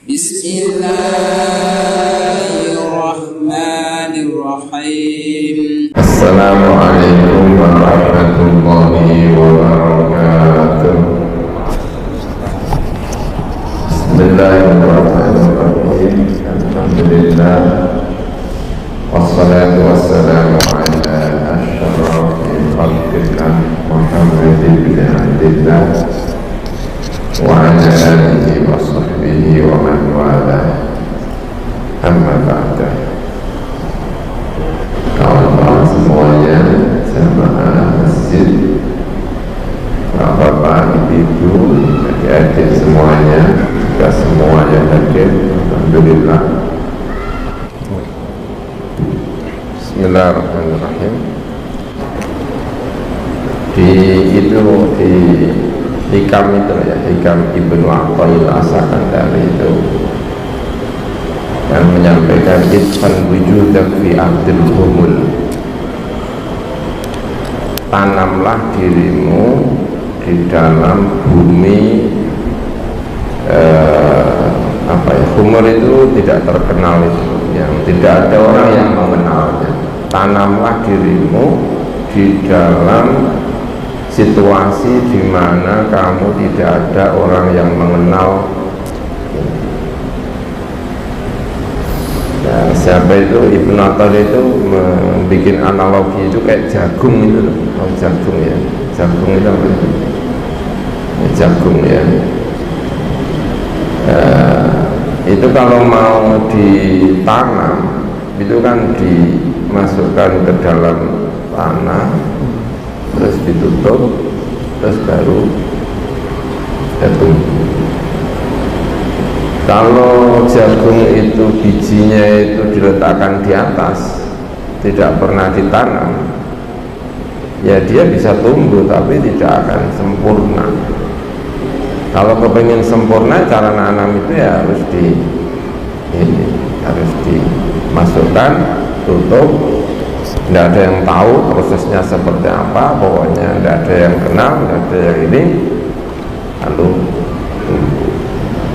Bismillahirrahmanirrahim. Assalamualaikum warahmatullahi wabarakatuh. Bismillahirrahmanirrahim. Alhamdulillah. Wassalatu wassalamu ala asyrafil khalqillah Muhammad ibn Abdillah wa ala alihi wa sahbihi wa man wala. Amma ba'da. Kawan-kawan semuanya, jamaah masjid, bapak-bapak, ibu, adik-adik semuanya, juga semuanya hadir. Alhamdulillah. Bismillahirrahmanirrahim. Di hikam itu ya, hikam Ibnu Athaillah As-Sakandari itu yang menyampaikan itfan wujudak fi ardil humul, tanamlah dirimu di dalam bumi humul itu tidak terkenal, itu yang tidak ada orang yang mengenalnya. Tanamlah dirimu di dalam situasi di mana kamu tidak ada orang yang mengenal. Ya, siapa itu Ibnu Athaillah itu membuat analogi itu kayak jagung itu, oh, jagung ya, jagung itu apa itu? Ya, jagung ya. Itu kalau mau ditanam itu kan dimasukkan ke dalam tanah, terus ditutup, terus baru tumbuh. Kalau jagung itu bijinya itu diletakkan di atas, tidak pernah ditanam, ya dia bisa tumbuh tapi tidak akan sempurna. Kalau kepengen sempurna, cara nanam itu ya harus dimasukkan, tutup, tidak ada yang tahu prosesnya seperti apa, pokoknya tidak ada yang kenal, tidak ada yang ini, lalu tumbuh.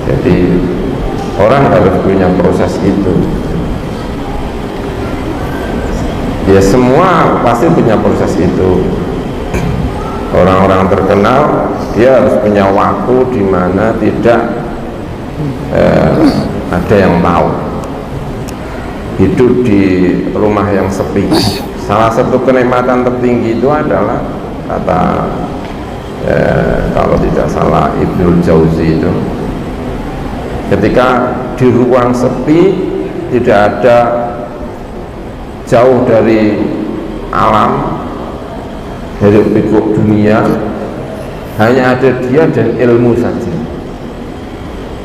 Jadi orang harus punya proses itu. Ya semua pasti punya proses itu. Orang-orang terkenal dia harus punya waktu di mana tidak ada yang tahu. Hidup di rumah yang sepi. Salah satu kenikmatan tertinggi itu adalah kata kalau tidak salah Ibnul Jauzi itu, ketika di ruang sepi, tidak ada, jauh dari alam, dari pikuk dunia, hanya ada dia dan ilmu saja.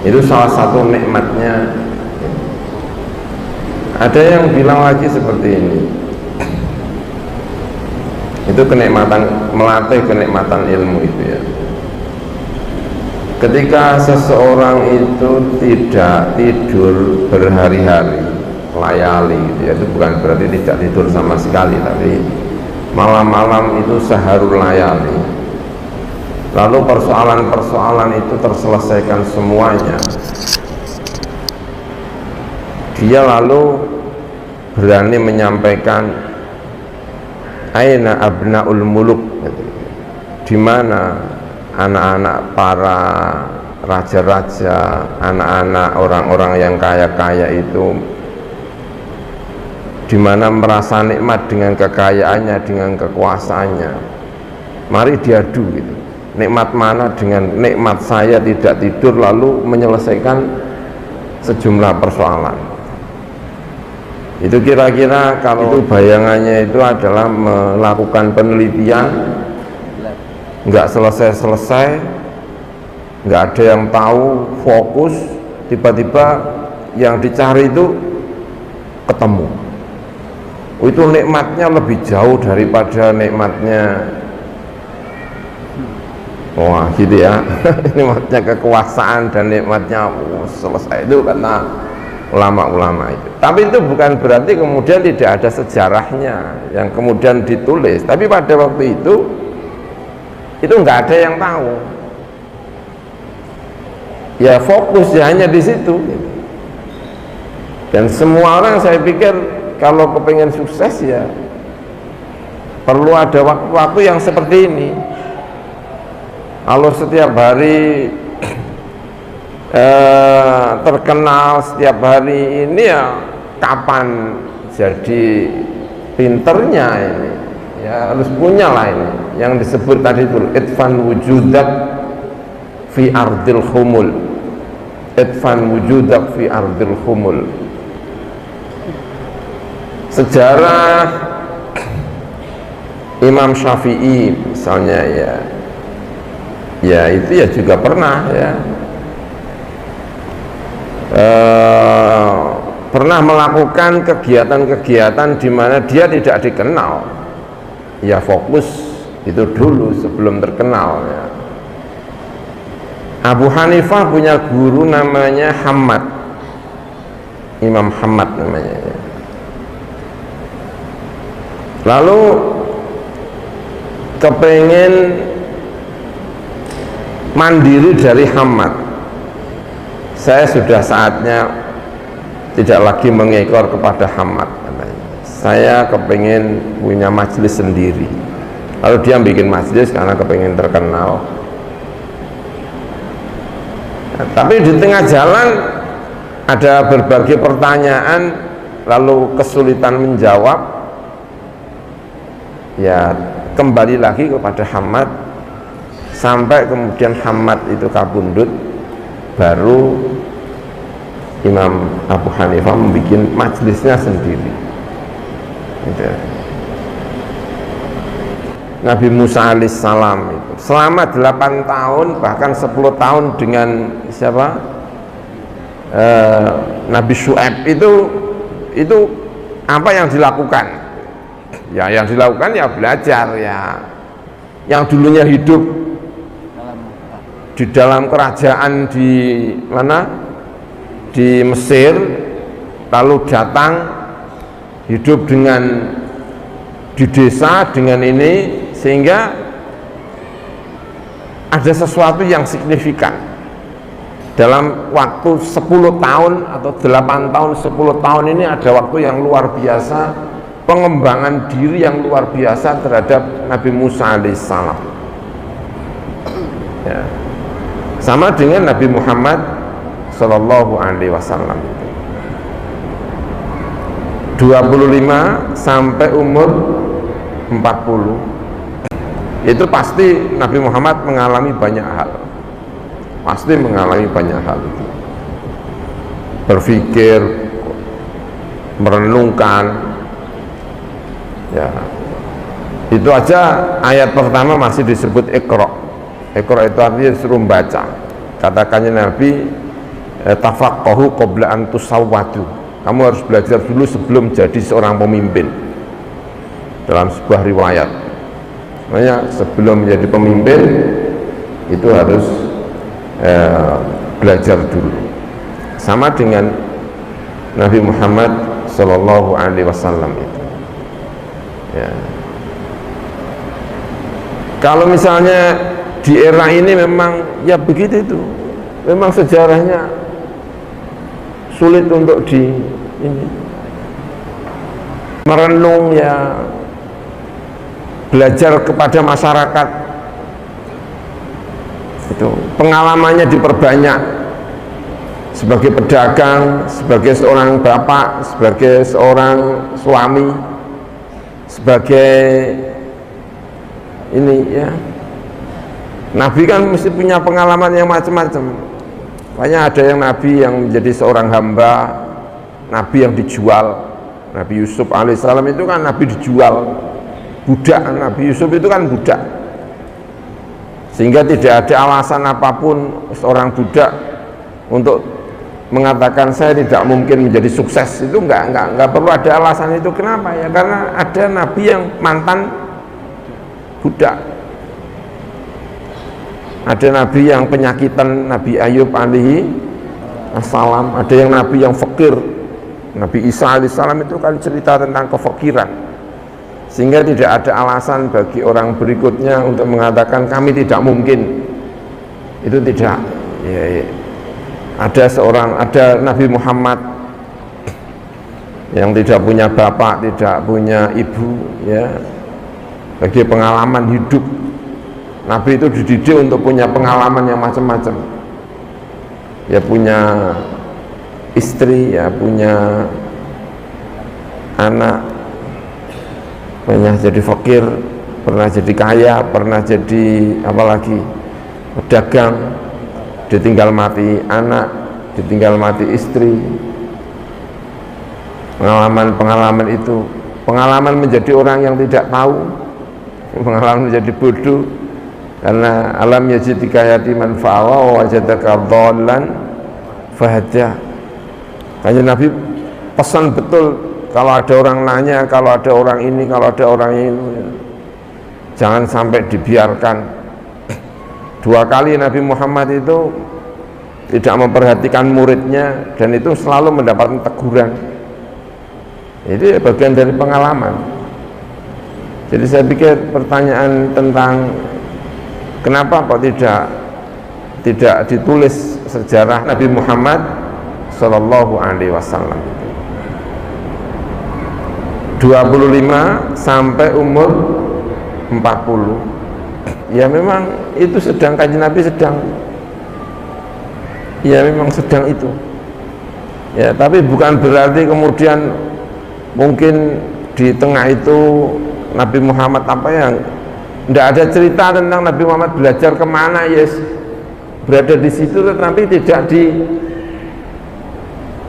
Itu salah satu nikmatnya. Ada yang bilang lagi seperti ini, itu kenikmatan, melatih kenikmatan ilmu itu ya. Ketika seseorang itu tidak tidur berhari-hari, layali gitu ya, itu bukan berarti tidak tidur sama sekali, tapi malam-malam itu seharul layali, lalu persoalan-persoalan itu terselesaikan semuanya, dia lalu berani menyampaikan aina abnaul muluk, di mana anak-anak para raja-raja, anak-anak orang-orang yang kaya-kaya itu, di mana merasa nikmat dengan kekayaannya, dengan kekuasaannya. Mari diadu gitu. Nikmat mana dengan nikmat saya tidak tidur lalu menyelesaikan sejumlah persoalan. Itu kira-kira kalau itu bayangannya itu adalah melakukan penelitian, nggak selesai-selesai, nggak ada yang tahu, fokus, tiba-tiba yang dicari itu ketemu. Itu nikmatnya lebih jauh daripada nikmatnya, wah gitu ya, nikmatnya kekuasaan dan nikmatnya selesai. Itu kata ulama-ulama itu. Tapi itu bukan berarti kemudian tidak ada sejarahnya yang kemudian ditulis, tapi pada waktu itu nggak ada yang tahu. ya fokus ya hanya di situ. Dan semua orang saya pikir kalau kepengen sukses ya perlu ada waktu-waktu yang seperti ini. Kalau setiap hari terkenal, setiap hari ini ya kapan jadi pinternya ini? Ya harus punya lah ini yang disebut tadi itu idfan wujudak fi ardil khumul, idfan wujudak fi ardil khumul. Sejarah Imam Syafi'i misalnya ya itu ya juga pernah ya pernah melakukan kegiatan-kegiatan di mana dia tidak dikenal, ya fokus itu dulu sebelum terkenal ya. Abu Hanifah punya guru namanya Hamad, Imam Hamad namanya ya. Lalu kepengen mandiri dari Hamad, saya sudah saatnya tidak lagi mengekor kepada Hamad, saya kepengen punya majelis sendiri. Lalu dia bikin majelis karena kepengen terkenal. Nah, tapi di tengah jalan ada berbagai pertanyaan, lalu kesulitan menjawab. Ya kembali lagi kepada Hamad, sampai kemudian Hamad itu kabundut, baru Imam Abu Hanifah membuat majelisnya sendiri gitu. Nabi Musa alaihissalam itu selama 8 tahun bahkan 10 tahun dengan siapa Nabi Syu'aib itu apa yang dilakukan? Ya yang dilakukan ya belajar ya. Yang dulunya hidup di dalam kerajaan di mana? Di Mesir, lalu datang hidup dengan di desa dengan ini, sehingga ada sesuatu yang signifikan dalam waktu 10 tahun atau 8 tahun 10 tahun ini. Ada waktu yang luar biasa, pengembangan diri yang luar biasa terhadap Nabi Musa alaihissalam ya. Sama dengan Nabi Muhammad sallallahu alaihi wasallam, 25 sampai umur 40 itu pasti Nabi Muhammad mengalami banyak hal, pasti mengalami banyak hal itu. Berpikir, merenungkan ya, itu aja ayat pertama masih disebut Iqra. Iqra itu artinya disuruh membaca. Katakannya Nabi tafaqahu qabla an tusawwadu, kamu harus belajar dulu sebelum jadi seorang pemimpin. Dalam sebuah riwayat makanya sebelum menjadi pemimpin itu harus belajar dulu. Sama dengan Nabi Muhammad sallallahu alaihi wasallam itu ya. Kalau misalnya di era ini memang ya begitu itu, memang sejarahnya sulit untuk di ini merenung ya, belajar kepada masyarakat itu, pengalamannya diperbanyak sebagai pedagang, sebagai seorang bapak, sebagai seorang suami, sebagai ini ya. Nabi kan mesti punya pengalaman yang macam-macam. Banyak ada yang Nabi yang menjadi seorang hamba, Nabi yang dijual. Nabi Yusuf alaihissalam itu kan Nabi dijual, budak. Nabi Yusuf itu kan budak, sehingga tidak ada alasan apapun seorang budak untuk mengatakan saya tidak mungkin menjadi sukses. Itu enggak perlu ada alasan itu. Kenapa ya? Karena ada Nabi yang mantan budak, ada Nabi yang penyakitan, Nabi Ayub alaihi assalam, ada yang Nabi yang fakir, Nabi Isa alaihissalam itu kan cerita tentang kefakiran, sehingga tidak ada alasan bagi orang berikutnya untuk mengatakan kami tidak mungkin. Itu tidak ya, ada Nabi Muhammad yang tidak punya bapak, tidak punya ibu, ya, bagi pengalaman hidup. Nabi itu dididik untuk punya pengalaman yang macam-macam, ya, punya istri, ya, punya anak, pernah jadi fakir, pernah jadi kaya, pernah jadi apalagi pedagang, ditinggal mati anak, ditinggal mati istri. Pengalaman itu, pengalaman menjadi orang yang tidak tahu, pengalaman menjadi bodoh, karena alam yajidika yatiman fa'awa wa wajadaka dhallan fahada. Kanjeng Nabi pesan betul, kalau ada orang nanya, kalau ada orang ini, kalau ada orang ini, jangan sampai dibiarkan. 2 kali Nabi Muhammad itu tidak memperhatikan muridnya, dan itu selalu mendapatkan teguran. Itu bagian dari pengalaman. Jadi saya pikir pertanyaan tentang kenapa kok tidak ditulis sejarah Nabi Muhammad Sallallahu Alaihi Wasallam 25 sampai umur 40, ya memang itu sedang, Kanjeng Nabi sedang, ya memang sedang itu, ya, tapi bukan berarti kemudian mungkin di tengah itu Nabi Muhammad apa yang tidak ada cerita tentang Nabi Muhammad belajar kemana, yes, berada di situ, tetapi tidak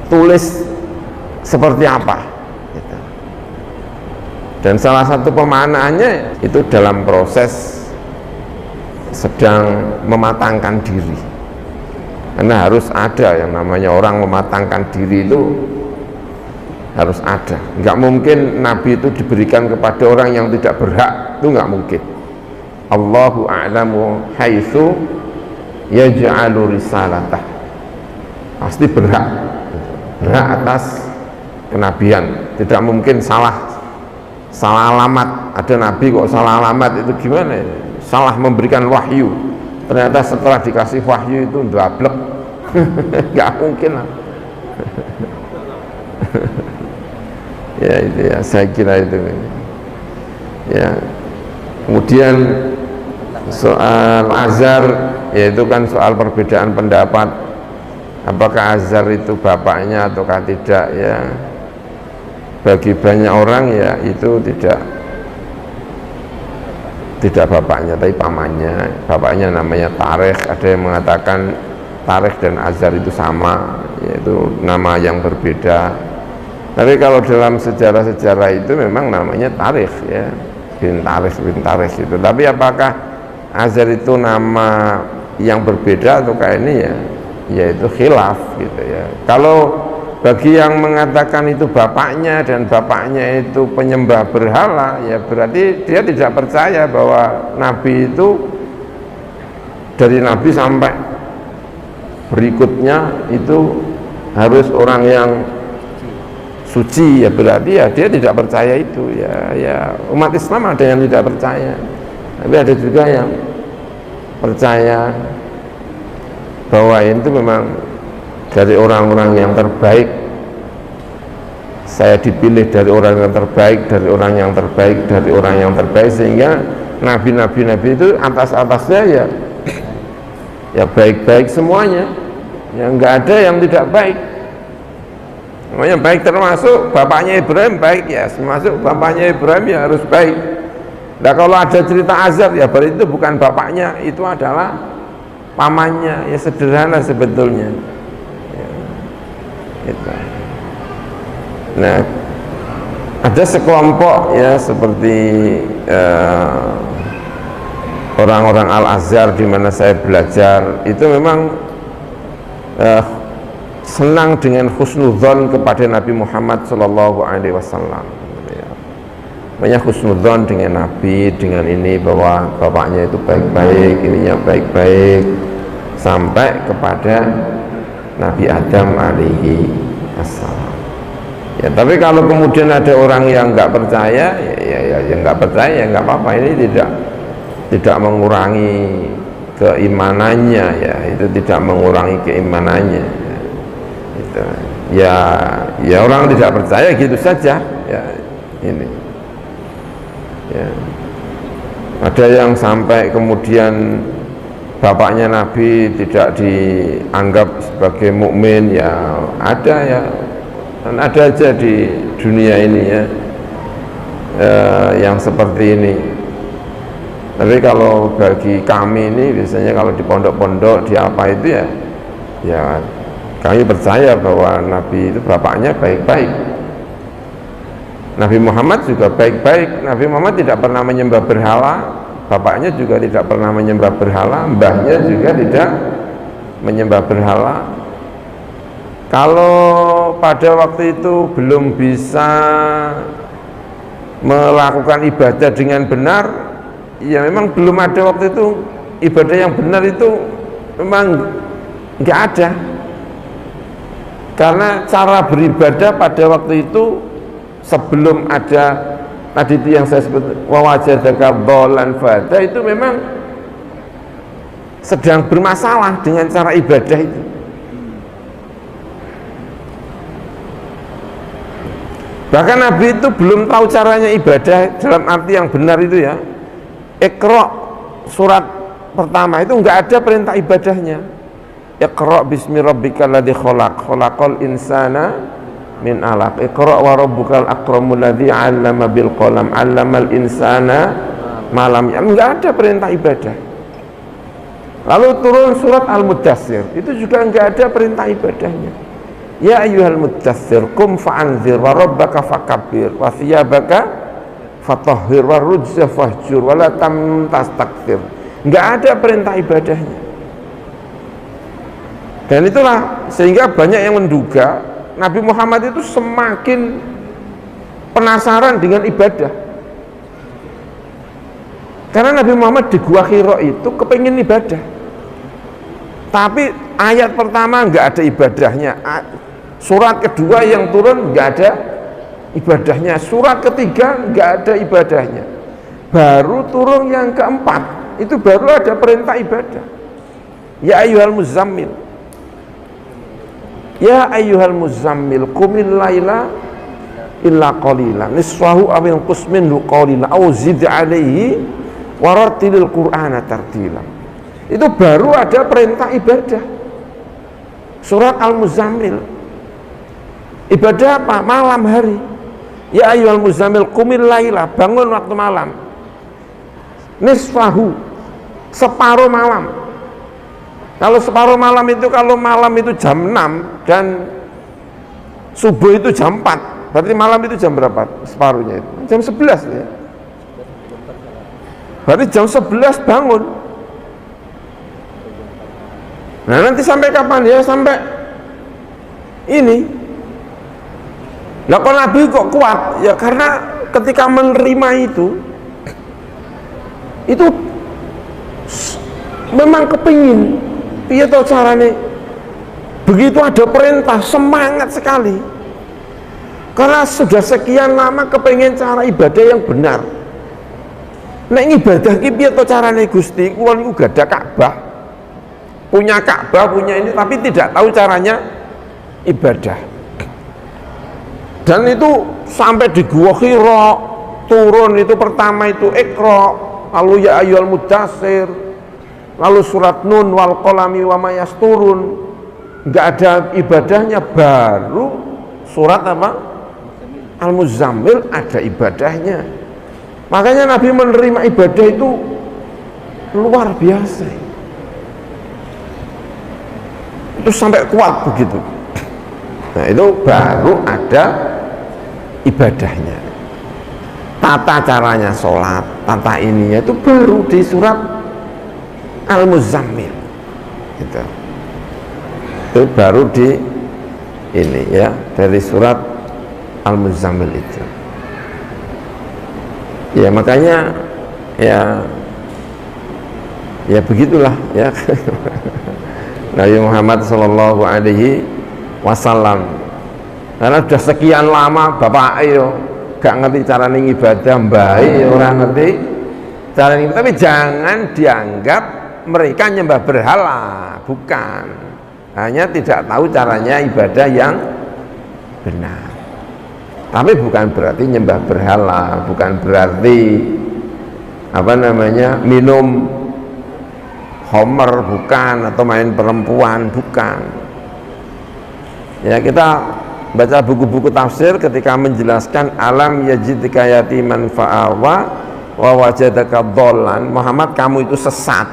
ditulis seperti apa gitu. Dan salah satu pemaknaannya itu dalam proses sedang mematangkan diri, karena harus ada yang namanya orang mematangkan diri, itu harus ada. Nggak mungkin Nabi itu diberikan kepada orang yang tidak berhak, itu nggak mungkin. Allahu a'lamu haitsu yaj'alu risalatah, pasti berhak atas kenabian. Tidak mungkin salah alamat. Ada Nabi kok salah alamat, itu gimana? Salah memberikan wahyu, ternyata setelah dikasih wahyu itu ndablek. Nggak mungkin lah. Ya itu, ya saya kira itu, ya. Kemudian soal azar, yaitu kan soal perbedaan pendapat, apakah azar itu bapaknya ataukah tidak, ya. Bagi banyak orang ya itu tidak bapaknya, tapi pamannya. Bapaknya namanya Tarikh. Ada yang mengatakan Tarikh dan azar itu sama, yaitu nama yang berbeda. Tapi kalau dalam sejarah-sejarah itu memang namanya Tarikh, ya, bin Tarikh itu. Tapi apakah azar itu nama yang berbeda atau kayak ini, ya itu khilaf gitu, ya. Kalau bagi yang mengatakan itu bapaknya dan bapaknya itu penyembah berhala, ya berarti dia tidak percaya bahwa Nabi itu dari Nabi sampai berikutnya itu harus orang yang suci, ya berarti ya dia tidak percaya itu, ya umat Islam ada yang tidak percaya, tapi ada juga yang percaya bahwa itu memang dari orang-orang yang terbaik. Saya dipilih dari orang yang terbaik, dari orang yang terbaik, dari orang yang terbaik, sehingga nabi-nabi itu atas-atasnya ya baik-baik semuanya, ya nggak ada yang tidak baik. Namanya baik, termasuk bapaknya Ibrahim baik, ya termasuk bapaknya Ibrahim ya harus baik. Nah kalau ada cerita azab, ya berarti itu bukan bapaknya, itu adalah pamannya, ya sederhana sebetulnya, ya, gitu. Nah ada sekelompok, ya seperti orang-orang Al-Azhar di mana saya belajar, itu memang senang dengan husnudzon kepada Nabi Muhammad Sallallahu Alaihi Wasallam. Banyak husnudzon dengan Nabi, dengan ini, bahwa bapaknya itu baik-baik, ininya baik-baik, sampai kepada Nabi Adam alaihi assalam. Ya, tapi kalau kemudian ada orang yang nggak percaya, ya nggak percaya, ya nggak apa-apa. Ini tidak mengurangi keimanannya, ya itu tidak mengurangi keimanannya. Gitu. Ya orang tidak percaya gitu saja ya ini ya. Ada yang sampai kemudian bapaknya Nabi tidak dianggap sebagai mukmin, ya ada ya, dan ada aja di dunia ini ya, yang seperti ini. Tapi kalau bagi kami ini biasanya kalau di pondok-pondok di apa itu ya kami percaya bahwa Nabi itu bapaknya baik-baik, Nabi Muhammad juga baik-baik. Nabi Muhammad tidak pernah menyembah berhala, bapaknya juga tidak pernah menyembah berhala, mbahnya juga tidak menyembah berhala. Kalau pada waktu itu belum bisa melakukan ibadah dengan benar, ya memang belum ada waktu itu ibadah yang benar, itu memang nggak ada. Karena cara beribadah pada waktu itu sebelum ada tadi itu yang saya sebut wawajadaka dhalan fada, itu memang sedang bermasalah dengan cara ibadah itu. Bahkan Nabi itu belum tahu caranya ibadah dalam arti yang benar itu ya. Iqra surat pertama itu enggak ada perintah ibadahnya. Iqra bismi rabbikal ladzi khalaq, khalaqal insana min 'alaq. Iqra wa rabbukal akramul ladzi 'allama bil qalam, 'allamal insana ma lam ya'lam. Enggak ada perintah ibadah. Lalu turun surat Al-Mudaththir, itu juga enggak ada perintah ibadahnya. Ya ayyuhal mudaththir qum fa'anzir wa rabbaka fakabbir wa thiyabaka fatahhir wa rujza fahjur wa la tamnun tastakthir. Enggak ada perintah ibadahnya. Dan itulah sehingga banyak yang menduga Nabi Muhammad itu semakin penasaran dengan ibadah. Karena Nabi Muhammad di Gua Hira itu kepingin ibadah, tapi ayat pertama enggak ada ibadahnya, surat kedua yang turun enggak ada ibadahnya, surat ketiga enggak ada ibadahnya, baru turun yang keempat itu baru ada perintah ibadah. Ya ayyuhal muzammil, ya ayyuhal muzammil qumil laila illa qalila nisfahu aw inqus minhu qalila aw zid alaihi warattilil qur'ana tartila. Itu baru ada perintah ibadah. Surat Al-Muzammil, ibadah apa? Malam hari. Ya ayyuhal muzammil qumil laila, bangun waktu malam. Nisfahu, separuh malam. Kalau separuh malam itu, kalau malam itu jam 6 dan subuh itu jam 4, berarti malam itu jam berapa? Separuhnya itu jam 11 ya. Berarti jam 11 bangun. Nah nanti sampai kapan ya? Sampai ini. Nah kalau Nabi kok kuat? Ya karena ketika menerima itu memang kepingin. Iya tahu caranya. Begitu ada perintah semangat sekali. Karena sudah sekian lama kepingin cara ibadah yang benar. Nek ibadah ki piye to carane Gusti? Kula niku gadah Ka'bah. Punya Ka'bah, punya ini, tapi tidak tahu caranya ibadah. Dan itu sampai di Gua Hira turun itu pertama itu Iqra, lalu ya ayyuhal mudaththir, lalu surat Nun wal qalami wa ma yasturun. Enggak ada ibadahnya, baru surat apa? Al-Muzammil ada ibadahnya. Makanya Nabi menerima ibadah itu luar biasa. Itu sampai kuat begitu. Nah itu baru ada ibadahnya. Tata caranya sholat, tata ininya itu baru di surat Al-Muzammil. Gitu. Itu baru di ini ya, dari surat Al-Muzammil itu. Ya makanya ya begitulah ya. Nabi Muhammad Shallallahu Alaihi Wasallam, karena sudah sekian lama bapak ayo gak ngerti cara ibadah, baik orang ngerti cara ini, tapi jangan dianggap mereka nyembah berhala, bukan, hanya tidak tahu caranya ibadah yang benar. Tapi bukan berarti nyembah berhala, bukan berarti minum homer, bukan, atau main perempuan, bukan. Ya, kita baca buku-buku tafsir ketika menjelaskan alam yajidka yatiman fa'awa wa wajadaka dhallan, Muhammad kamu itu sesat.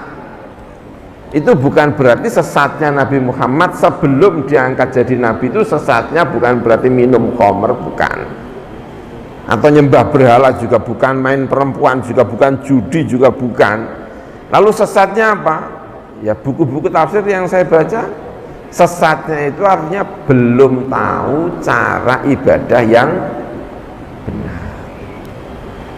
Itu bukan berarti sesatnya Nabi Muhammad sebelum diangkat jadi Nabi itu sesatnya bukan berarti minum khamr, bukan, atau nyembah berhala juga bukan, main perempuan juga bukan, judi juga bukan. Lalu sesatnya apa? Ya buku-buku tafsir yang saya baca, sesatnya itu artinya belum tahu cara ibadah yang benar.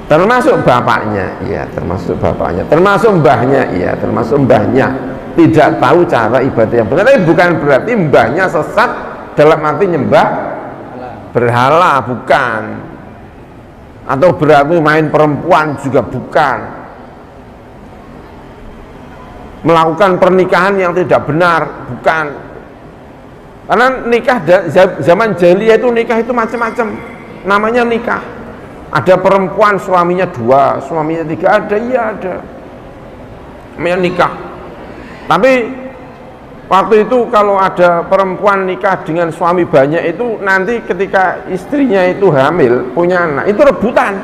Termasuk bapaknya, ya termasuk bapaknya, termasuk mbahnya, ya termasuk mbahnya tidak tahu cara ibadah yang benar. Tapi bukan berarti mbahnya sesat dalam arti nyembah berhala, bukan, atau berarti main perempuan juga bukan, melakukan pernikahan yang tidak benar, bukan. Karena nikah zaman jahiliyah itu nikah itu macam-macam, namanya nikah. Ada perempuan suaminya 2, suaminya 3, ada, iya ada, namanya nikah. Tapi waktu itu kalau ada perempuan nikah dengan suami banyak itu nanti ketika istrinya itu hamil punya anak itu rebutan,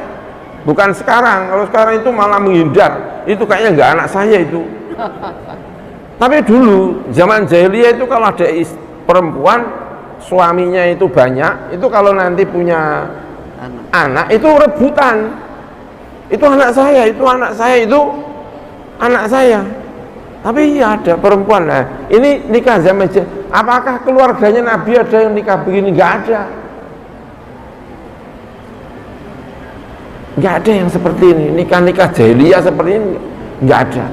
bukan sekarang. Kalau sekarang itu malah menghindar, itu kayaknya nggak anak saya itu. Tapi dulu zaman jahiliyah itu kalau ada perempuan suaminya itu banyak, itu kalau nanti punya anak itu rebutan, itu anak saya, itu anak saya, itu anak saya. Tapi iya ada perempuan. Nah, ini nikah zaman jahiliyah. Apakah keluarganya Nabi ada yang nikah begini? Nggak ada, nggak ada yang seperti ini. Nikah jahiliyah seperti ini nggak ada.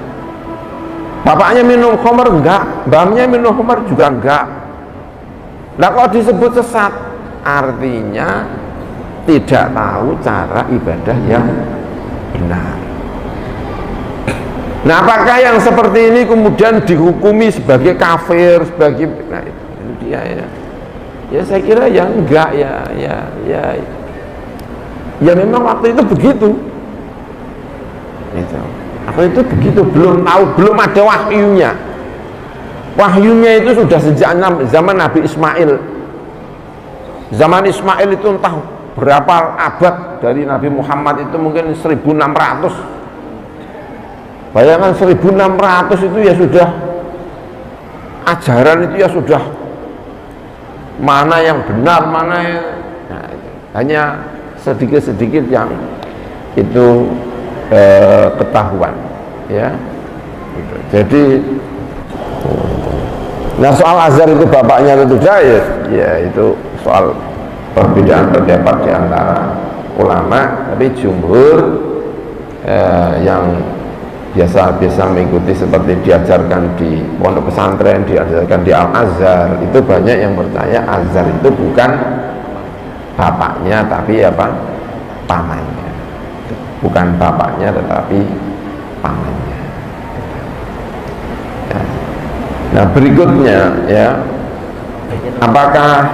Bapaknya minum khamr enggak, mbahnya minum khamr juga enggak. Nah kalau disebut sesat artinya tidak tahu cara ibadah yang benar. Nah apakah yang seperti ini kemudian dihukumi sebagai kafir, sebagai, nah itu dia ya. Ya saya kira ya enggak, ya memang waktu itu begitu. Itu. Apa itu begitu, belum tahu, belum ada wahyunya. Wahyunya itu sudah sejak zaman Nabi Ismail. Zaman Ismail itu entah berapa abad dari Nabi Muhammad itu, mungkin 1600. Bayangkan 1600 itu ya sudah, ajaran itu ya sudah, mana yang benar, mana yang, nah, hanya sedikit-sedikit yang itu ketahuan, ya. Jadi, nah soal azhar itu bapaknya atau tidak, ya itu soal perbedaan pendapat di antara ulama. Tapi jumhur yang biasa mengikuti seperti diajarkan di pondok pesantren, diajarkan di Al-Azhar, itu banyak yang percaya azhar itu bukan bapaknya tapi apa, pamannya. Bukan bapaknya tetapi pamannya. Ya. Nah berikutnya ya, apakah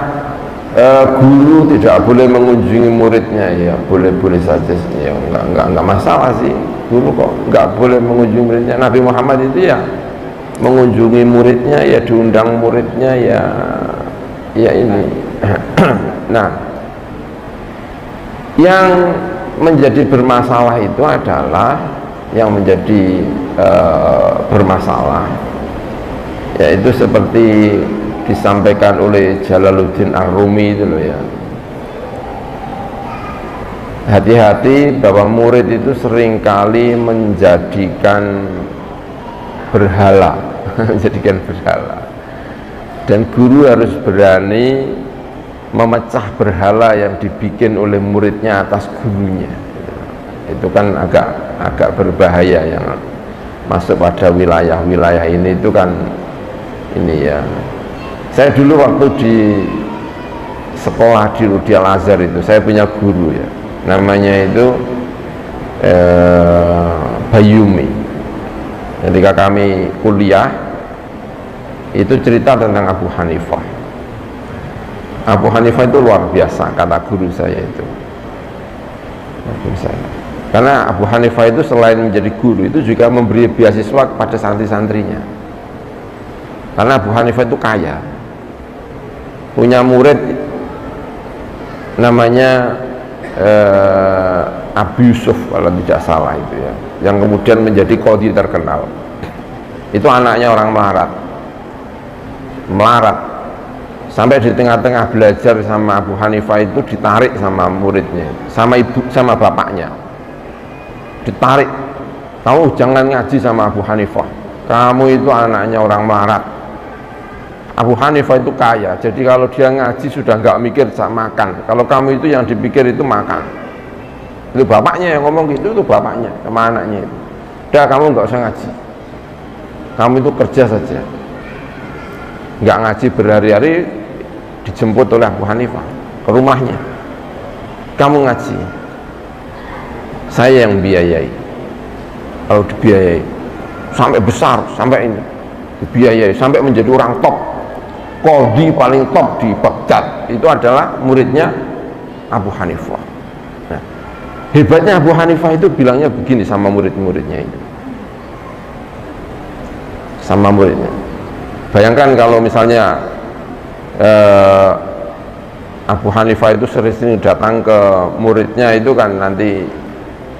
guru tidak boleh mengunjungi muridnya? Ya boleh-boleh saja, ya enggak masalah sih. Guru kok enggak boleh mengunjungi muridnya? Nabi Muhammad itu ya mengunjungi muridnya, ya diundang muridnya, ya ini. Nah yang menjadi bermasalah itu adalah yang menjadi bermasalah yaitu seperti disampaikan oleh Jalaluddin Ar-Rumi itu loh ya, hati-hati bahwa murid itu seringkali menjadikan berhala menjadikan berhala, dan guru harus berani memecah berhala yang dibikin oleh muridnya atas gurunya. Itu kan agak berbahaya, yang masuk pada wilayah-wilayah ini itu kan ini ya. Saya dulu waktu di sekolah di Rudi Al-Azhar itu saya punya guru ya, namanya itu Bayumi. Ketika kami kuliah itu cerita tentang Abu Hanifah. Abu Hanifah itu luar biasa, kata guru saya itu. Guru saya. Karena Abu Hanifah itu selain menjadi guru itu juga memberi beasiswa kepada santri-santrinya. Karena Abu Hanifah itu kaya, punya murid namanya Abu Yusuf kalau tidak salah itu ya, yang kemudian menjadi qadhi terkenal. Itu anaknya orang melarat sampai di tengah-tengah belajar sama Abu Hanifah itu ditarik sama muridnya, sama ibu, sama bapaknya, ditarik, kamu jangan ngaji sama Abu Hanifah, kamu itu anaknya orang melarat. Abu Hanifah itu kaya, jadi kalau dia ngaji sudah nggak mikir makan, kalau kamu itu yang dipikir itu makan. Itu bapaknya yang ngomong gitu, itu bapaknya sama anaknya itu. Udah, kamu nggak usah ngaji, kamu itu kerja saja. Nggak ngaji berhari-hari, dijemput oleh Abu Hanifah ke rumahnya, kamu ngaji, saya yang biayai. Kalau dibiayai sampai besar, sampai ini dibiayai sampai menjadi orang top, qadhi paling top di Baghdad, itu adalah muridnya Abu Hanifah. Nah, hebatnya Abu Hanifah itu bilangnya begini sama murid-muridnya itu, sama muridnya. Bayangkan kalau misalnya Abu Hanifah itu sering datang ke muridnya itu kan nanti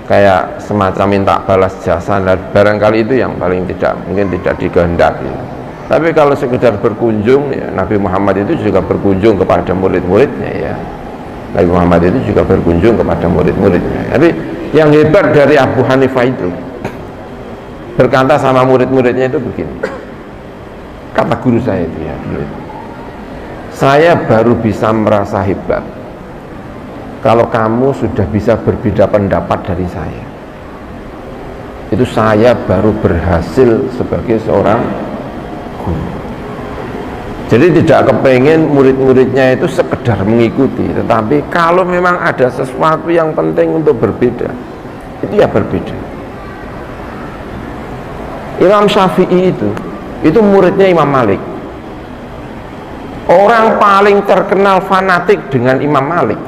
kayak semacam minta balas jasa, dan barangkali itu yang paling mungkin tidak dikehendaki. Tapi kalau sekedar berkunjung ya, Nabi Muhammad itu juga berkunjung kepada murid-muridnya ya. Nabi Muhammad itu juga berkunjung kepada murid-muridnya. Tapi yang hebat dari Abu Hanifah itu berkata sama murid-muridnya itu begini, kata guru saya itu ya dulu itu, saya baru bisa merasa hebat kalau kamu sudah bisa berbeda pendapat dari saya. Itu saya baru berhasil sebagai seorang guru. Jadi tidak kepengen murid-muridnya itu sekedar mengikuti, tetapi kalau memang ada sesuatu yang penting untuk berbeda, itu ya berbeda. Imam Syafi'i itu muridnya Imam Malik. Orang paling terkenal fanatik dengan Imam Malik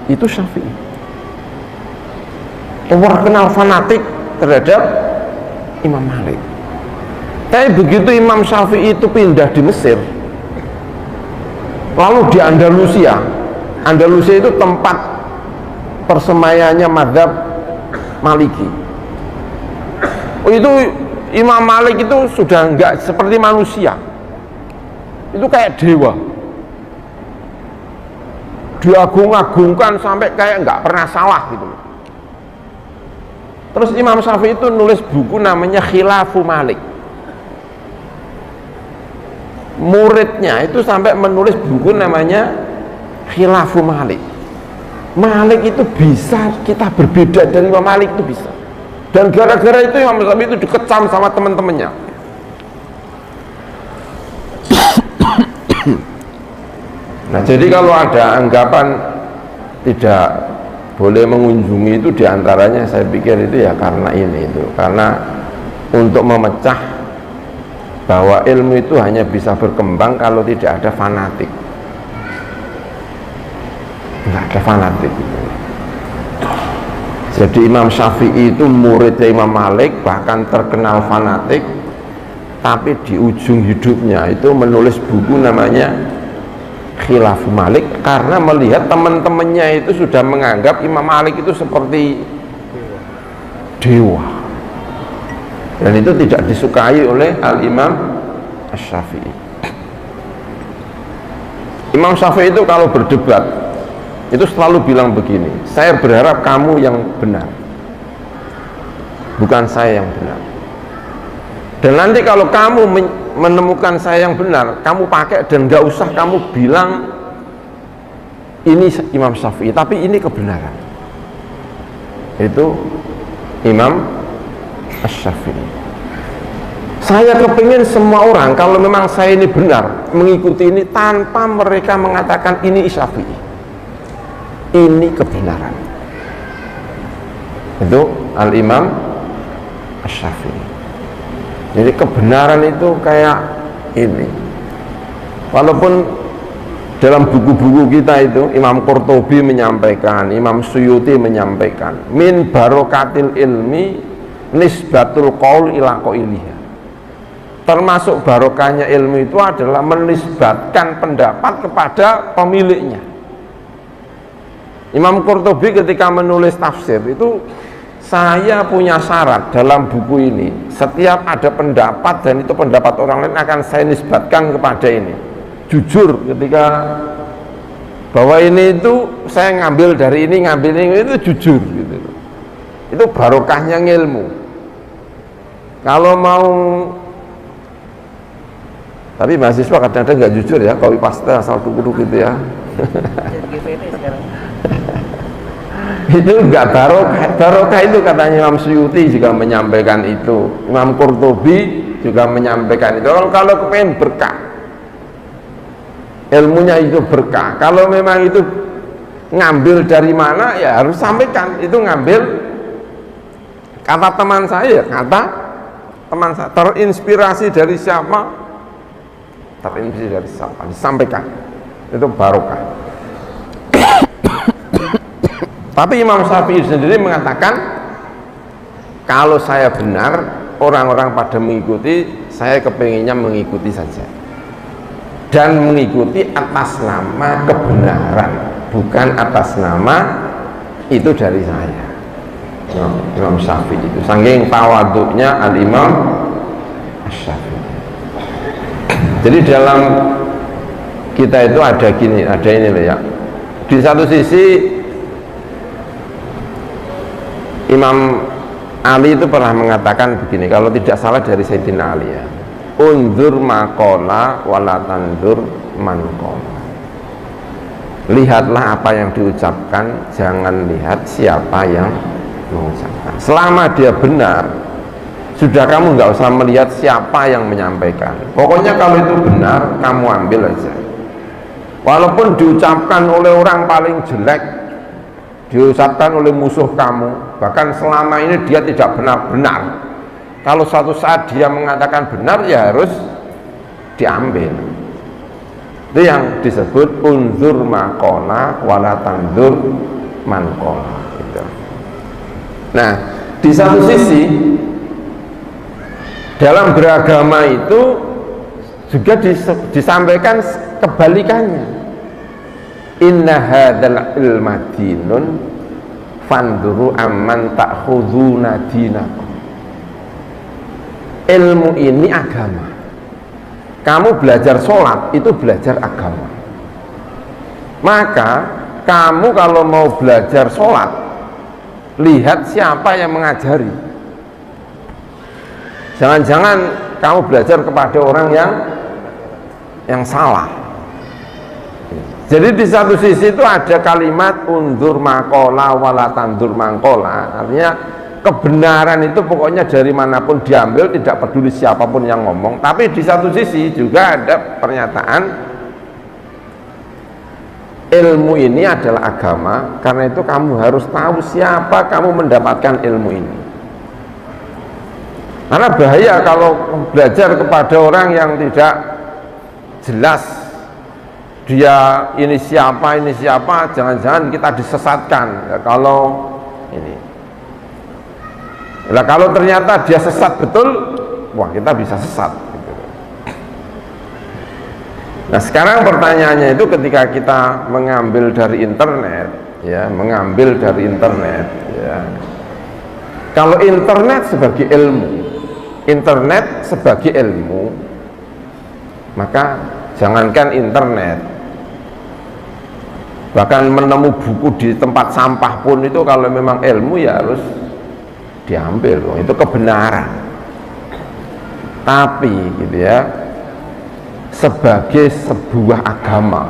itu Syafi'i. Terkenal fanatik terhadap Imam Malik. Tapi begitu Imam Syafi'i itu pindah di Mesir, lalu di Andalusia itu tempat persemayaannya mazhab Maliki. Itu Imam Malik itu sudah enggak seperti manusia, itu kayak dewa, diagung-agungkan sampai kayak nggak pernah salah gitu. Terus Imam Syafi'i itu nulis buku namanya Khilafu Malik. Muridnya itu sampai menulis buku namanya Khilafu Malik. Malik itu bisa kita berbeda dari Imam Malik, itu bisa. Dan gara-gara itu Imam Syafi'i itu dikecam sama teman-temannya. Nah, jadi kalau ada anggapan tidak boleh mengunjungi itu, diantaranya saya pikir itu ya karena ini itu, karena untuk memecah bahwa ilmu itu hanya bisa berkembang kalau tidak ada fanatik. Tidak ada fanatik. Jadi Imam Syafi'i itu muridnya Imam Malik, bahkan terkenal fanatik, tapi di ujung hidupnya itu menulis buku namanya Khilafu Malik, karena melihat teman-temannya itu sudah menganggap Imam Malik itu seperti dewa, dan itu tidak disukai oleh Al-Imam Asy-Syafi'i. Imam Syafi'i itu kalau berdebat itu selalu bilang begini, saya berharap kamu yang benar, bukan saya yang benar. Dan nanti kalau kamu menemukan saya yang benar, kamu pakai, dan gak usah kamu bilang ini Imam Syafi'i, tapi ini kebenaran. Itu Imam Asy-Syafi'i. Saya kepingin semua orang, kalau memang saya ini benar, mengikuti ini tanpa mereka mengatakan ini Syafi'i, ini kebenaran. Itu Al-Imam Asy-Syafi'i. Jadi kebenaran itu kayak ini, Walaupun dalam buku-buku kita itu Imam Qurtubi menyampaikan, Imam Suyuti menyampaikan, min barokatil ilmi nisbatul qaul ila qailiha. Termasuk barokahnya ilmu itu adalah menisbatkan pendapat kepada pemiliknya. Imam Qurtubi ketika menulis tafsir itu, saya punya syarat dalam buku ini, setiap ada pendapat dan itu pendapat orang lain akan saya nisbatkan kepada ini. Jujur ketika bahwa ini itu saya ngambil dari ini, ngambil ini, itu jujur gitu. Itu barokahnya ilmu. Kalau mau, tapi mahasiswa kadang-kadang nggak jujur ya, copy paste asal duduk gitu ya. Itu enggak barokah. Barokah itu katanya Imam Suyuti juga menyampaikan itu, Imam Qurtubi juga menyampaikan itu. Kalau kepengen berkah, ilmunya itu berkah, kalau memang itu ngambil dari mana ya harus sampaikan. Itu ngambil kata teman saya, kata teman saya, terinspirasi dari siapa, terinspirasi dari siapa, disampaikan. Itu barokah. Tapi Imam Syafi'i sendiri mengatakan, kalau saya benar, orang-orang pada mengikuti, saya kepinginnya mengikuti saja, dan mengikuti atas nama kebenaran, bukan atas nama itu dari saya. Imam Syafi'i itu saking tawaduknya Al-Imam Syafi'i. Jadi dalam kita itu ada gini, ada ini loh ya. Di satu sisi Imam Ali itu pernah mengatakan begini, kalau tidak salah dari Sayyidina Ali ya, unzur maqala wala tanzur man qala. Lihatlah apa yang diucapkan, jangan lihat siapa yang mengucapkan. Selama dia benar, sudah kamu nggak usah melihat siapa yang menyampaikan. Pokoknya kalau itu benar, kamu ambil aja. Walaupun diucapkan oleh orang paling jelek, diucapkan oleh musuh kamu, bahkan selama ini dia tidak benar-benar, kalau suatu saat dia mengatakan benar, ya harus diambil. Itu yang disebut unzur maqala wala tanzur man qala gitu. Nah, di satu sisi dalam beragama itu juga disampaikan kebalikannya. Inna hadzal ilma dinun fanduru amman ta'khuduna dinakum. Ilmu ini agama. Kamu belajar sholat itu belajar agama. Maka kamu kalau mau belajar sholat, lihat siapa yang mengajari. Jangan-jangan kamu belajar kepada orang yang salah. Jadi di satu sisi itu ada kalimat undur maqala wala tandur mangkola, artinya kebenaran itu pokoknya dari manapun diambil, tidak peduli siapapun yang ngomong. Tapi di satu sisi juga ada pernyataan ilmu ini adalah agama, karena itu kamu harus tahu siapa kamu mendapatkan ilmu ini. Karena bahaya kalau belajar kepada orang yang tidak jelas dia ini siapa, jangan-jangan kita disesatkan ya, kalau ini. Nah, kalau ternyata dia sesat betul, wah kita bisa sesat gitu. Nah sekarang pertanyaannya itu ketika kita mengambil dari internet ya, kalau internet sebagai ilmu, maka jangankan internet, bahkan menemu buku di tempat sampah pun itu kalau memang ilmu ya harus diambil, itu kebenaran. Tapi gitu ya, sebagai sebuah agama,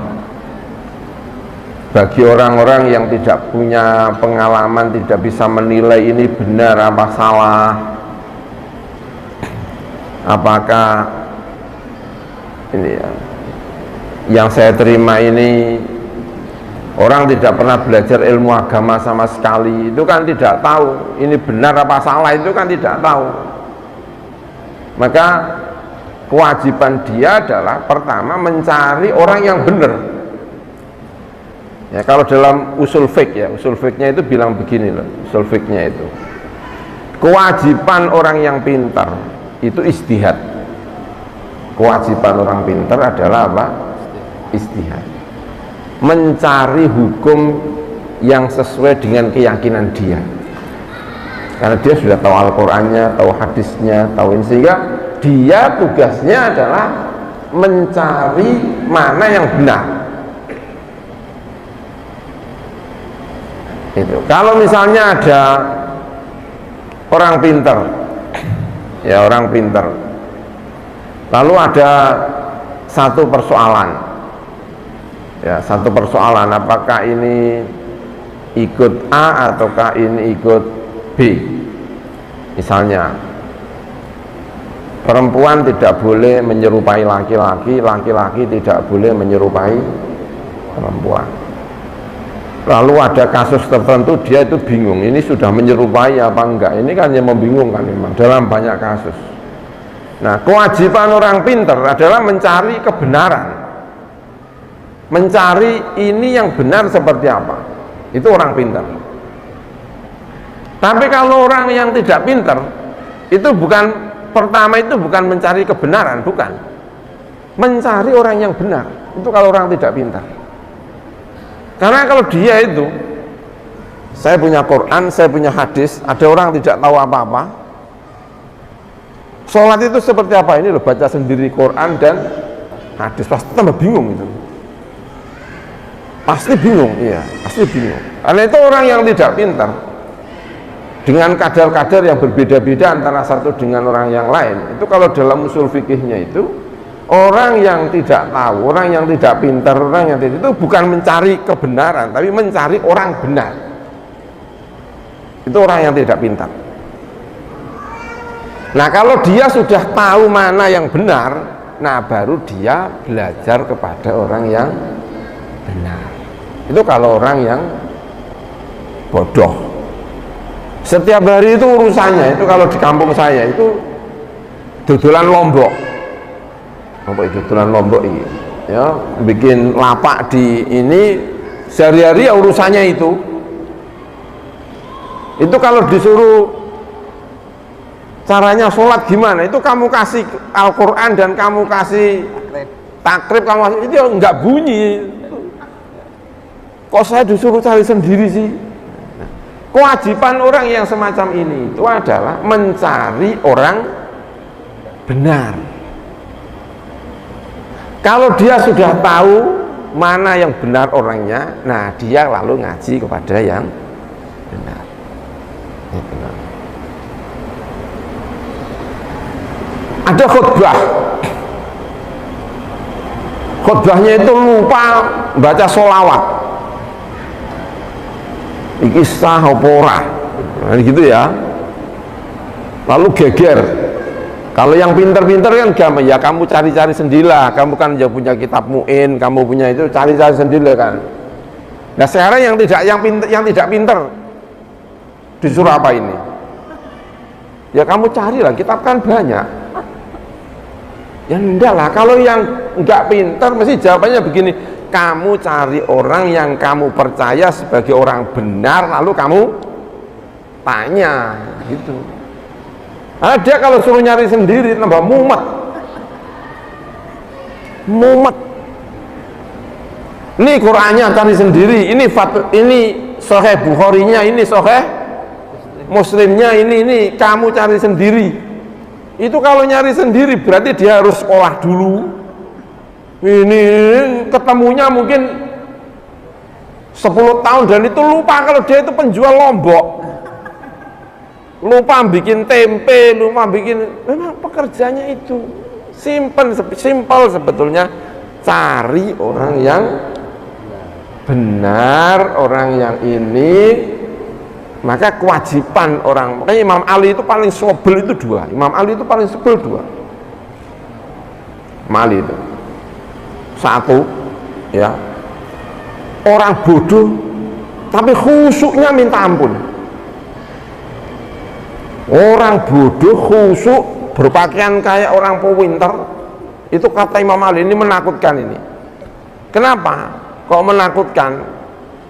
bagi orang-orang yang tidak punya pengalaman, tidak bisa menilai ini benar apa salah, apakah ini ya, yang saya terima ini, orang tidak pernah belajar ilmu agama sama sekali, itu kan tidak tahu ini benar apa salah, itu kan tidak tahu. Maka kewajiban dia adalah pertama mencari orang yang benar. Ya, kalau dalam usul fiqh ya, usul fiqhnya itu bilang begini loh, usul fiqhnya itu kewajiban orang yang pintar itu ijtihad. Kewajiban orang pintar adalah apa? Ijtihad. Mencari hukum yang sesuai dengan keyakinan dia. Karena dia sudah tahu Al-Qur'annya, tahu hadisnya, tahu ini, sehingga dia tugasnya adalah mencari mana yang benar. Itu. Kalau misalnya ada orang pintar, ya orang pintar, lalu ada satu persoalan, ya satu persoalan, apakah ini ikut A ataukah ini ikut B. Misalnya perempuan tidak boleh menyerupai laki-laki, laki-laki tidak boleh menyerupai perempuan. Lalu ada kasus tertentu dia itu bingung, ini sudah menyerupai apa enggak. Ini kan yang membingungkan memang dalam banyak kasus. Nah, kewajiban orang pintar adalah mencari kebenaran, mencari ini yang benar seperti apa. Itu orang pintar. Tapi kalau orang yang tidak pintar, itu bukan, pertama itu bukan mencari kebenaran, bukan, mencari orang yang benar. Itu kalau orang tidak pintar. Karena kalau dia itu, saya punya Quran, saya punya hadis, ada orang tidak tahu apa-apa, sholat itu seperti apa, ini loh, baca sendiri Quran dan hadis, pasti tambah bingung itu, pasti bingung, iya, pasti bingung. Karena itu orang yang tidak pintar, dengan kadar-kadar yang berbeda-beda antara satu dengan orang yang lain, itu kalau dalam usul fikihnya itu, orang yang tidak tahu, orang yang tidak pintar, orang yang tidak, itu bukan mencari kebenaran, tapi mencari orang benar. Itu orang yang tidak pintar. Nah, kalau dia sudah tahu mana yang benar, nah baru dia belajar kepada orang yang benar. Itu kalau orang yang bodoh. Setiap hari itu urusannya, itu kalau di kampung saya itu dodolan lombok. Apa itu dodolan lombok ini? Ya, bikin lapak di ini, sehari-hari ya urusannya itu. Itu kalau disuruh caranya sholat gimana, itu kamu kasih Al-Quran dan kamu kasih takrib, kamu kasih, itu enggak bunyi. Kok saya disuruh cari sendiri sih? Kewajiban orang yang semacam ini itu adalah mencari orang benar. Kalau dia sudah tahu mana yang benar orangnya, nah dia lalu ngaji kepada yang benar. Ada khutbah, khutbahnya itu lupa baca sholawat, iki sah apa ora, nah, gitu ya. Lalu geger. Kalau yang pinter-pinter kan gampang, ya kamu cari-cari sendirilah, kamu kan ya punya kitab mu'in, kamu punya itu, cari-cari sendiri kan. Nah sekarang yang tidak pinter disuruh apa ini? Ya kamu carilah, kitab kan banyak. Ya enggak lah, kalau yang enggak pinter mesti jawabannya begini, kamu cari orang yang kamu percaya sebagai orang benar, lalu kamu tanya gitu. Nah, dia kalau suruh nyari sendiri tambah mumet. Ini Qur'annya cari sendiri, ini Sahih Bukharinya, ini Sahih Muslimnya, ini kamu cari sendiri. Itu kalau nyari sendiri berarti dia harus sekolah dulu. Ini ketemunya mungkin 10 tahun dan itu lupa kalau dia itu penjual lombok. Lupa bikin tempe, lupa bikin, memang pekerjaannya itu simpel sebetulnya, cari orang yang benar, orang yang ini. Maka kewajiban orang, makanya Imam Ali itu paling sebel itu dua, Imam Ali itu paling sebel dua. Imam Ali itu satu, ya, orang bodoh tapi khusyuknya minta ampun. Orang bodoh khusyuk, berpakaian kayak orang pinter, Itu kata Imam Ali, ini menakutkan ini. Kenapa kok menakutkan?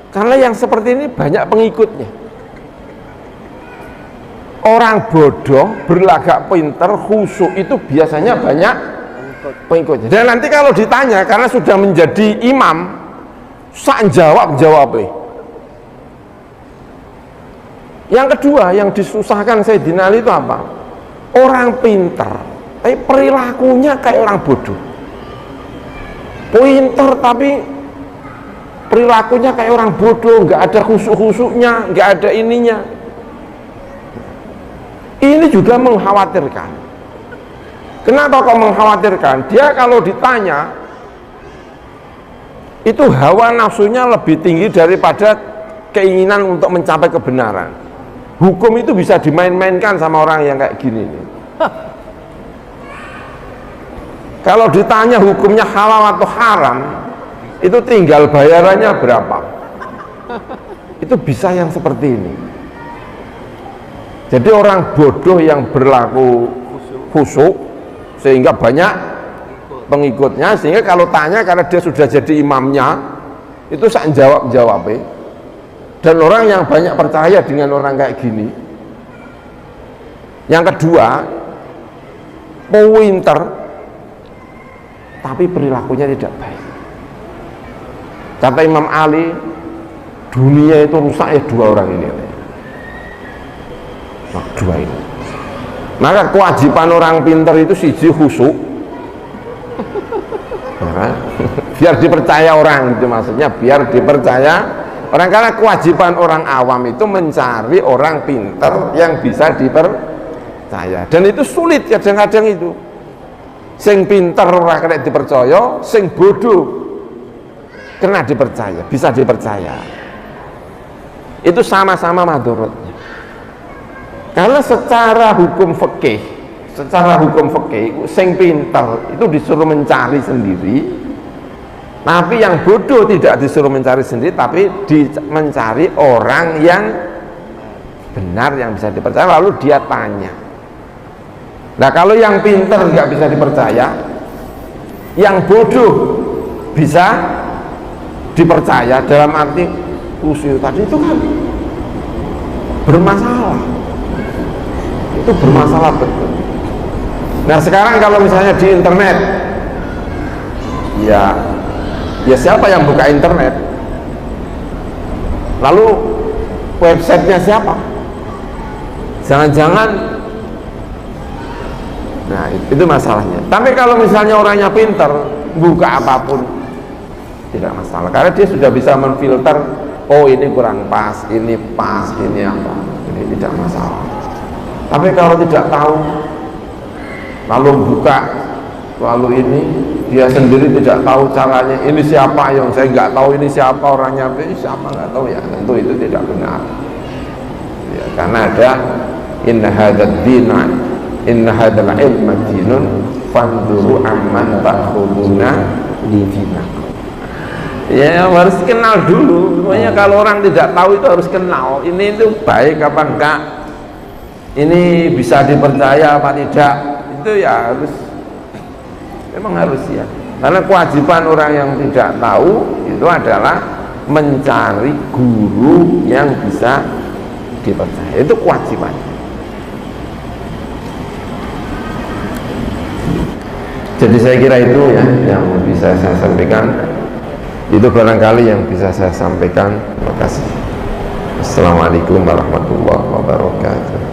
Karena yang seperti ini banyak pengikutnya. Orang bodoh berlagak pinter, khusyuk itu biasanya banyak pengikutnya. Dan nanti kalau ditanya, karena sudah menjadi imam, sak jawab. Yang kedua yang disusahkan Sayyidina Ali itu apa? Orang pinter, tapi perilakunya kayak orang bodoh. Pinter tapi perilakunya kayak orang bodoh, nggak ada khusyuk-khusyuknya, nggak ada ininya. Ini juga mengkhawatirkan. Kenapa kok mengkhawatirkan? Dia kalau ditanya, itu hawa nafsunya lebih tinggi daripada keinginan untuk mencapai kebenaran. Hukum itu bisa dimain-mainkan sama orang yang kayak gini nih. Kalau ditanya hukumnya halal atau haram, itu tinggal bayarannya berapa. Itu bisa yang seperti ini. Jadi orang bodoh yang berlaku khusyuk sehingga banyak pengikutnya, sehingga kalau tanya karena dia sudah jadi imamnya, itu sak jawab-jawabnya. Dan orang yang banyak percaya dengan orang kayak gini. Yang kedua, pinter tapi perilakunya tidak baik. Kata Imam Ali, dunia itu rusak ya dua orang ini. Dua ini. Maka kewajiban orang pinter itu siji khusyuk, biar dipercaya orang, itu maksudnya biar dipercaya orang, karena kewajiban orang awam itu mencari orang pinter yang bisa dipercaya, dan itu sulit kadang-kadang itu. Sing pinter ora kena dipercaya, sing bodoh kena dipercaya, bisa dipercaya. Itu sama-sama madorotnya. Karena secara hukum fikih, sing pinter itu disuruh mencari sendiri, tapi yang bodoh tidak disuruh mencari sendiri, tapi mencari orang yang benar yang bisa dipercaya, lalu dia tanya. Nah kalau yang pinter nggak bisa dipercaya, yang bodoh bisa dipercaya, dalam arti khusyuk tadi itu kan bermasalah. Itu bermasalah betul. Nah sekarang kalau misalnya di internet, ya siapa yang buka internet? Lalu websitenya siapa? Jangan-jangan, nah itu masalahnya. Tapi kalau misalnya orangnya pinter, buka apapun tidak masalah, karena dia sudah bisa memfilter. Oh ini kurang pas, ini pas, ini apa, ini tidak masalah. Tapi kalau tidak tahu, lalu buka, lalu ini dia sendiri tidak tahu caranya, ini siapa yang saya nggak tahu, ini siapa orangnya, ini siapa nggak tahu, ya tentu itu tidak benar. Ya, karena ada inna hadzal dina, inna hadzal ilma dinun fanduru amman ta'khuduna dinakum. Ya harus kenal dulu. Pokoknya kalau orang tidak tahu itu harus kenal. Ini itu baik apa enggak? Ini bisa dipercaya apa tidak? Itu ya harus, memang harus ya. Karena kewajiban orang yang tidak tahu itu adalah mencari guru yang bisa dipercaya. Itu kewajiban. Jadi saya kira itu ya yang bisa saya sampaikan. Itu barangkali yang bisa saya sampaikan. Terima kasih. Assalamualaikum warahmatullahi wabarakatuh.